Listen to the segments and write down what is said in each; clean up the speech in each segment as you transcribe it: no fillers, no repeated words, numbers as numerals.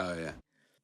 Oh, yeah.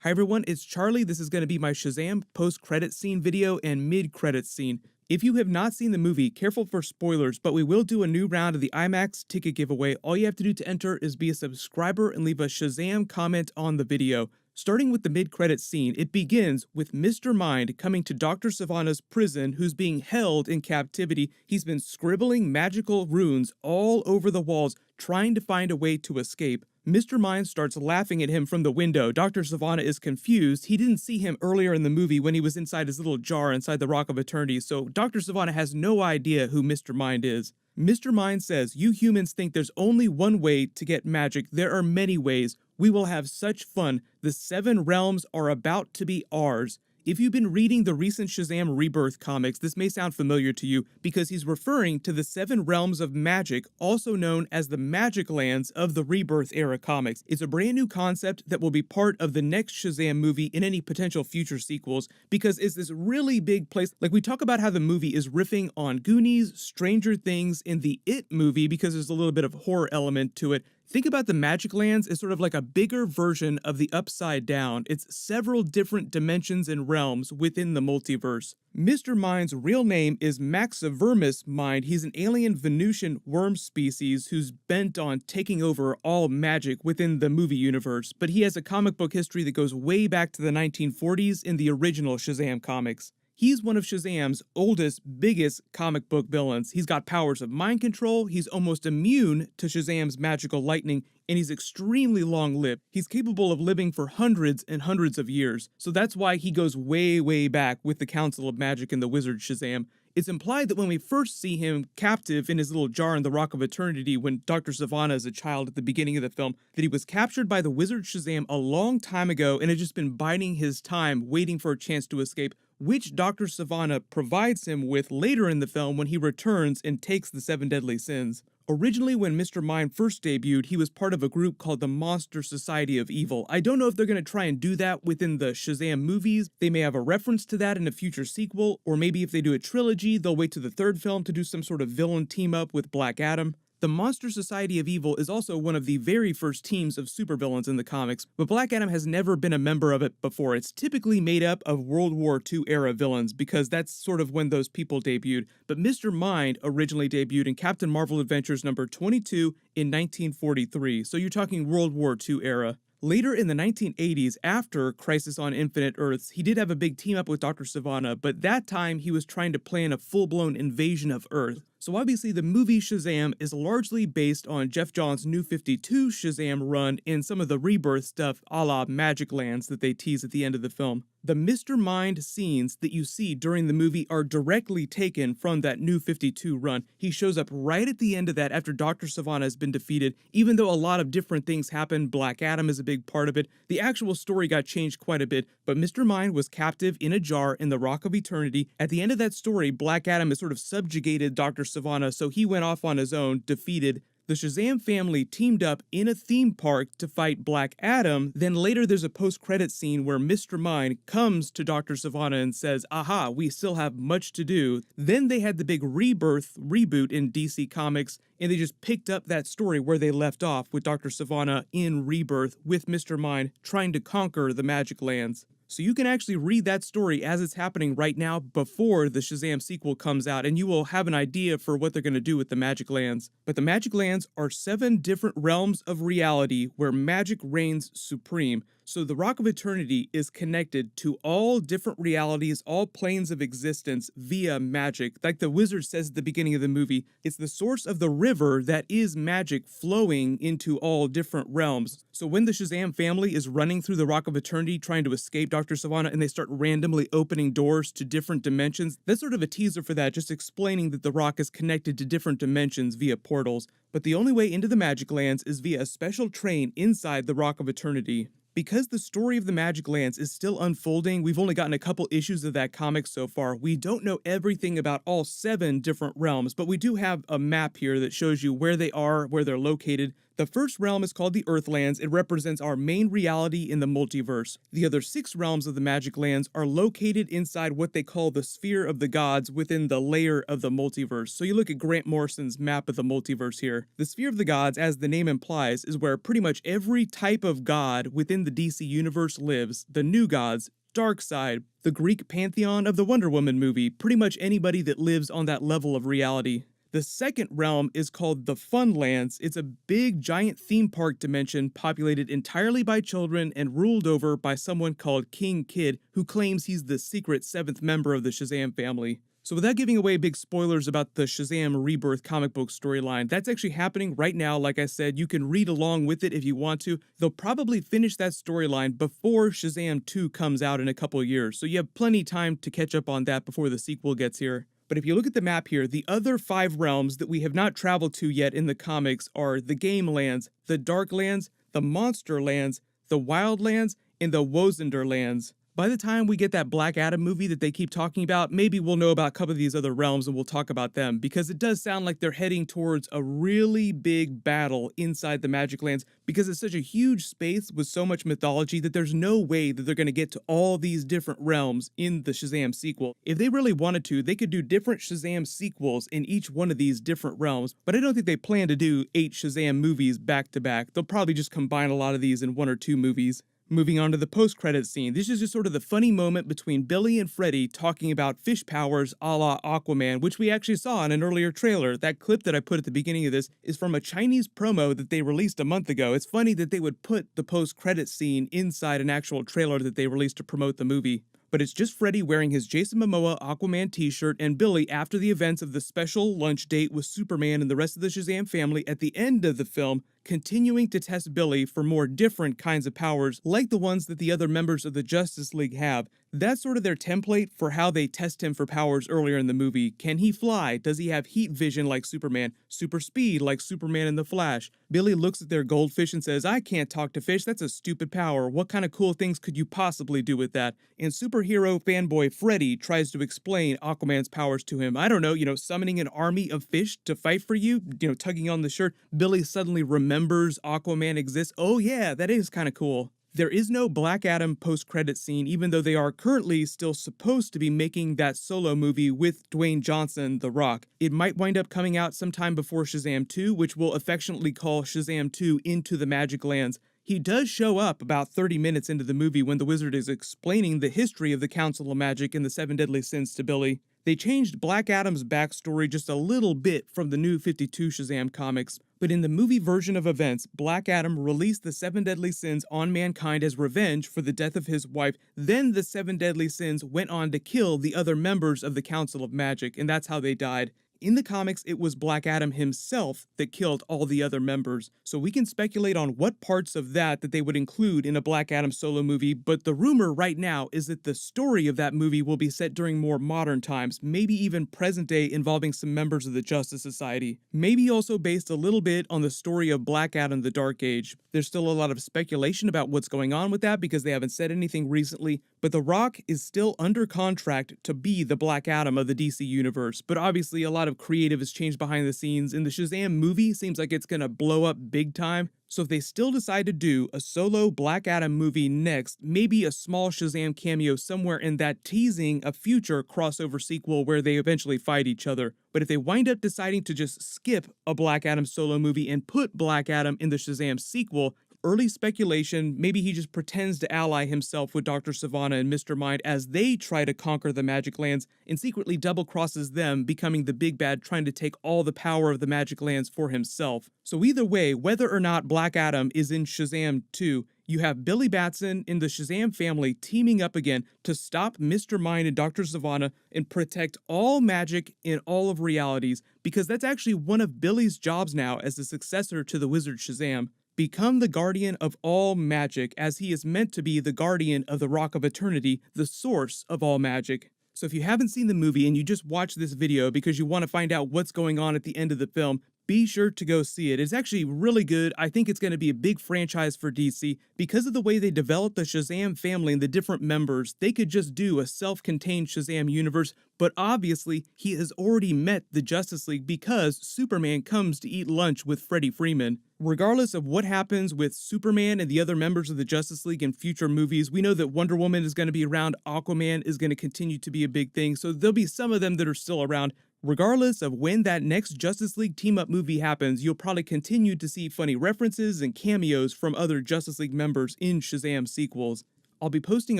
Hi everyone, it's Charlie. This is going to be my Shazam post-credit scene video and mid-credit scene. If you have not seen the movie, careful for spoilers, but we will do a new round of the IMAX ticket giveaway. All you have to do to enter is be a subscriber and leave a Shazam comment on the video. Starting with the mid-credit scene, it begins with Mr. Mind coming to Dr. Sivana's prison, who's being held in captivity. He's been scribbling magical runes all over the walls, trying to find a way to escape. Mr. Mind starts laughing at him from the window. Dr. Sivana is confused. He didn't see him earlier in the movie when he was inside his little jar inside the Rock of Eternity, so Dr. Sivana has no idea who Mr. Mind is. Mr. Mind says, "You humans think there's only one way to get magic. There are many ways. We will have such fun. The 7 realms are about to be ours." If you've been reading the recent Shazam Rebirth comics, this may sound familiar to you because he's referring to the 7 realms of magic, also known as the Magic Lands of the Rebirth era comics. It's a brand new concept that will be part of the next Shazam movie and any potential future sequels because it's this really big place. Like, we talk about how the movie is riffing on Goonies, Stranger Things, and the It movie because there's a little bit of horror element to it. Think about the Magic Lands as sort of like a bigger version of the Upside Down. It's several different dimensions and realms within the multiverse. Mr. Mind's real name is Maxivermus Mind. He's an alien Venusian worm species who's bent on taking over all magic within the movie universe, but he has a comic book history that goes way back to the 1940s in the original Shazam comics. He's one of Shazam's oldest, biggest comic book villains. He's got powers of mind control, he's almost immune to Shazam's magical lightning, and he's extremely long-lived. He's capable of living for hundreds and hundreds of years, so that's why he goes way, way back with the Council of Magic and the Wizard Shazam. It's implied that when we first see him captive in his little jar in the Rock of Eternity when Dr. Sivana is a child at the beginning of the film, that he was captured by the Wizard Shazam a long time ago and had just been biding his time, waiting for a chance to escape, which Dr. Sivana provides him with later in the film when he returns and takes the 7 deadly sins. Originally, when Mr. Mind first debuted, he was part of a group called the Monster Society of Evil. I don't know if they're going to try and do that within the Shazam movies. They may have a reference to that in a future sequel, or maybe if they do a trilogy, they'll wait to the 3rd film to do some sort of villain team-up with Black Adam. The Monster Society of Evil is also one of the very first teams of supervillains in the comics, but Black Adam has never been a member of it before. It's typically made up of World War II era villains, because that's sort of when those people debuted, but Mr. Mind originally debuted in Captain Marvel Adventures number 22 in 1943, so you're talking World War II era. Later in the 1980s, after Crisis on Infinite Earths, he did have a big team up with Dr. Sivana, but that time he was trying to plan a full-blown invasion of Earth. So obviously the movie Shazam is largely based on Jeff Johns' New 52 Shazam run and some of the Rebirth stuff a la Magic Lands that they tease at the end of the film. The Mr. Mind scenes that you see during the movie are directly taken from that New 52 run. He shows up right at the end of that after Dr. Sivana has been defeated. Even though a lot of different things happen, Black Adam is a big part of it, the actual story got changed quite a bit, but Mr. Mind was captive in a jar in the Rock of Eternity. At the end of that story, Black Adam has sort of subjugated Dr. Sivana, so he went off on his own, defeated. The Shazam family teamed up in a theme park to fight Black Adam. Then later there's a post-credit scene where Mr. Mind comes to Dr. Sivana and says, "Aha, we still have much to do." Then they had the big Rebirth reboot in DC Comics, and they just picked up that story where they left off with Dr. Sivana in Rebirth with Mr. Mind trying to conquer the Magic Lands. So you can actually read that story as it's happening right now before the Shazam sequel comes out, and you will have an idea for what they're going to do with the Magic Lands. But the Magic Lands are 7 different realms of reality where magic reigns supreme. So the Rock of Eternity is connected to all different realities, all planes of existence via magic. Like the wizard says at the beginning of the movie, it's the source of the river that is magic flowing into all different realms. So when the Shazam family is running through the Rock of Eternity trying to escape Dr. Sivana and they start randomly opening doors to different dimensions, that's sort of a teaser for that, just explaining that the Rock is connected to different dimensions via portals. But the only way into the Magic Lands is via a special train inside the Rock of Eternity. Because the story of the Magic Lands is still unfolding, we've only gotten a couple issues of that comic so far. We don't know everything about all 7 different realms, but we do have a map here that shows you where they are, where they're located. The first realm is called the Earthlands. It represents our main reality in the multiverse. The other 6 realms of the Magic Lands are located inside what they call the Sphere of the Gods within the layer of the multiverse. So you look at Grant Morrison's map of the multiverse here. The Sphere of the Gods, as the name implies, is where pretty much every type of god within the DC universe lives. The new gods, Darkseid, the Greek pantheon of the Wonder Woman movie, pretty much anybody that lives on that level of reality. The second realm is called the Funlands. It's a big, giant theme park dimension populated entirely by children and ruled over by someone called King Kid, who claims he's the secret 7th member of the Shazam family. So without giving away big spoilers about the Shazam Rebirth comic book storyline, that's actually happening right now. Like I said, you can read along with it if you want to. They'll probably finish that storyline before Shazam 2 comes out in a couple of years, so you have plenty time to catch up on that before the sequel gets here. But if you look at the map here, the other 5 realms that we have not traveled to yet in the comics are the Game Lands, the Dark Lands, the Monster Lands, the Wild Lands, and the Wozender Lands. By the time we get that Black Adam movie that they keep talking about, maybe we'll know about a couple of these other realms and we'll talk about them, because it does sound like they're heading towards a really big battle inside the Magic Lands, because it's such a huge space with so much mythology that there's no way that they're going to get to all these different realms in the Shazam sequel. If they really wanted to, they could do different Shazam sequels in each one of these different realms, but I don't think they plan to do 8 Shazam movies back to back. They'll probably just combine a lot of these in 1 or 2 movies. Moving on to the post-credit scene, this is just sort of the funny moment between Billy and Freddy talking about fish powers a la Aquaman, which we actually saw in an earlier trailer. That clip that I put at the beginning of this is from a Chinese promo that they released a month ago. It's funny that they would put the post-credit scene inside an actual trailer that they released to promote the movie. But it's just Freddy wearing his Jason Momoa Aquaman t-shirt and Billy after the events of the special lunch date with Superman and the rest of the Shazam family at the end of the film, continuing to test Billy for more different kinds of powers like the ones that the other members of the Justice League have. That's sort of their template for how they test him for powers earlier in the movie. Can he fly? Does he have heat vision like Superman? Super speed like Superman and the Flash? Billy looks at their goldfish and says, "I can't talk to fish, that's a stupid power. What kind of cool things could you possibly do with that?" And superhero fanboy Freddy tries to explain Aquaman's powers to him. I don't know, summoning an army of fish to fight for you, tugging on the shirt. Billy suddenly remembers Aquaman exists. Oh yeah, that is kind of cool. There is no Black Adam post-credit scene, even though they are currently still supposed to be making that solo movie with Dwayne Johnson, The Rock. It might wind up coming out sometime before Shazam 2, which we'll affectionately call Shazam 2 Into the Magic Lands. He does show up about 30 minutes into the movie when the wizard is explaining the history of the Council of Magic and the 7 Deadly Sins to Billy. They changed Black Adam's backstory just a little bit from the new 52 Shazam comics, but in the movie version of events, Black Adam released the 7 Deadly Sins on mankind as revenge for the death of his wife. Then the 7 Deadly Sins went on to kill the other members of the Council of Magic, and that's how they died. In the comics, it was Black Adam himself that killed all the other members, so we can speculate on what parts of that they would include in a Black Adam solo movie, but the rumor right now is that the story of that movie will be set during more modern times, maybe even present day, involving some members of the Justice Society. Maybe also based a little bit on the story of Black Adam the Dark Age. There's still a lot of speculation about what's going on with that because they haven't said anything recently, but The Rock is still under contract to be the Black Adam of the DC universe, but obviously a lot of creative has changed behind the scenes, and the Shazam movie seems like it's gonna blow up big time. So if they still decide to do a solo Black Adam movie next, maybe a small Shazam cameo somewhere in that, teasing a future crossover sequel where they eventually fight each other. But if they wind up deciding to just skip a Black Adam solo movie and put Black Adam in the Shazam sequel, early speculation, maybe he just pretends to ally himself with Dr. Sivana and Mr. Mind as they try to conquer the Magic Lands and secretly double-crosses them, becoming the big bad trying to take all the power of the Magic Lands for himself. So either way, whether or not Black Adam is in Shazam 2, you have Billy Batson and the Shazam family teaming up again to stop Mr. Mind and Dr. Sivana and protect all magic in all of realities, because that's actually one of Billy's jobs now as the successor to the wizard Shazam. Become the guardian of all magic, as he is meant to be the guardian of the Rock of Eternity, the source of all magic. So if you haven't seen the movie and you just watch this video because you want to find out what's going on at the end of the film, be sure to go see it. It's actually really good. I think it's going to be a big franchise for DC because of the way they developed the Shazam family and the different members. They could just do a self-contained Shazam universe, but obviously he has already met the Justice League because Superman comes to eat lunch with Freddie Freeman. Regardless of what happens with Superman and the other members of the Justice League in future movies, we know that Wonder Woman is going to be around, Aquaman is going to continue to be a big thing, so there'll be some of them that are still around. Regardless of when that next Justice League team-up movie happens, you'll probably continue to see funny references and cameos from other Justice League members in Shazam sequels. I'll be posting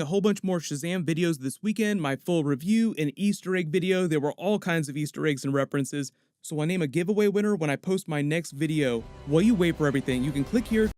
a whole bunch more Shazam videos this weekend, my full review, an Easter egg video. There were all kinds of Easter eggs and references, so I'll name a giveaway winner when I post my next video. While you wait for everything, you can click here